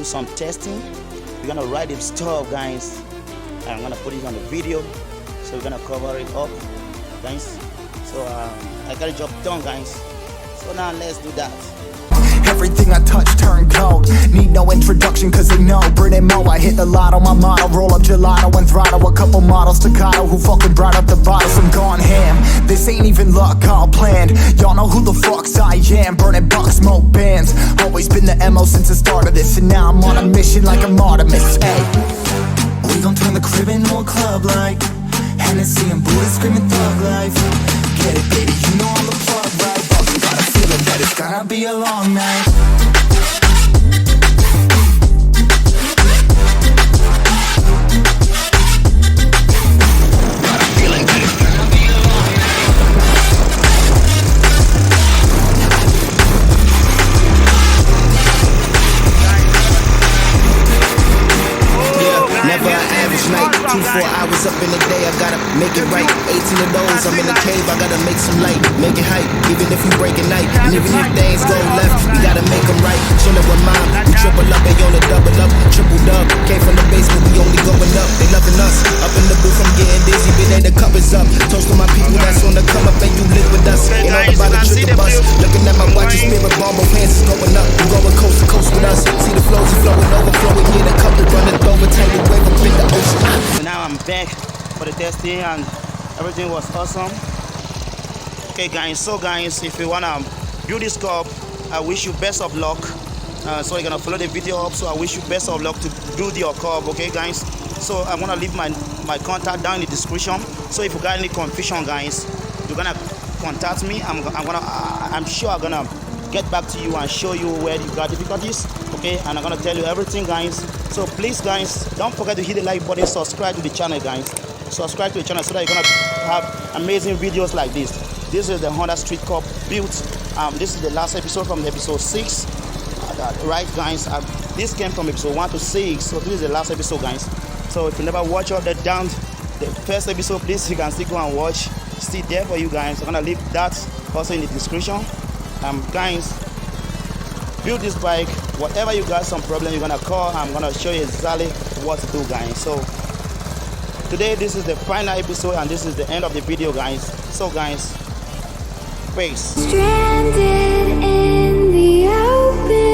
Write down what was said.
do some testing. We're gonna ride the stuff, guys, and I'm gonna put it on the video, so we're gonna cover it up, guys. So I got a job done, guys, so now let's do that. Everything I touch turn gold. Need no introduction cause they know Britton Mo, I hit the lotto, my motto. Roll up gelato and throttle a couple models staccato who fucking brought up the bottles. I'm gone ham, this ain't even luck, all planned. Y'all know who the fucks I am. Burning bucks, smoke bands. Always been the MO since the start of this, and now I'm on a mission like I'm Artemis. Hey, we gon' turn the crib into a club like Hennessy and bullets screaming thug life. Get it, baby, you know I'm the plug, right? Fucking got a feeling that it's gonna be a long night. Never an average night, 2-4 hours up in the day, I gotta make it right. 18 of those, I'm in the cave, I gotta make some light, make it hype, even if we break at night. And even if things go left, you gotta make them right. Chillin' with mom, we triple up, they on the double up, triple dub. Came from the basement, we only going up, they loving us. Up in the booth, I'm getting dizzy, but then the cup is up. Toast to my people that's on the come up, and you live with us. Ain't all about the triple bus. Looking at my watch, your spirit bomb, both hands is going up. You going coast to coast with us. See the flows, you flowing, overflowing, yeah, the cup is running over, take it away from the ocean. So now I'm back for the testing and everything was awesome. Okay, guys, so guys, if you wanna build this cup, I wish you best of luck. So you're gonna follow the video up, so I wish you best of luck to build your cup. Okay, guys, so I'm gonna leave my contact down in the description. So if you got any confusion, guys, you're gonna contact me. I'm sure I'm gonna get back to you and show you where you got difficulties. Okay, and I'm gonna tell you everything, guys. So please, guys, don't forget to hit the like button, subscribe to the channel, guys. Subscribe to the channel so that you're gonna have amazing videos like this. This is the Honda Street Cup built. This is the last episode from episode 6. Right, guys, this came from episode 1 to 6, so this is the last episode, guys. So if you never watch all the down the first episode, please, you can still go and watch. Still there for you guys. I'm gonna leave that also in the description. Guys, build this bike. Whatever you got some problem, you're gonna call. I'm gonna show you exactly what to do, guys. So today, this is the final episode and this is the end of the video, guys. So guys, peace. Stranded in the open.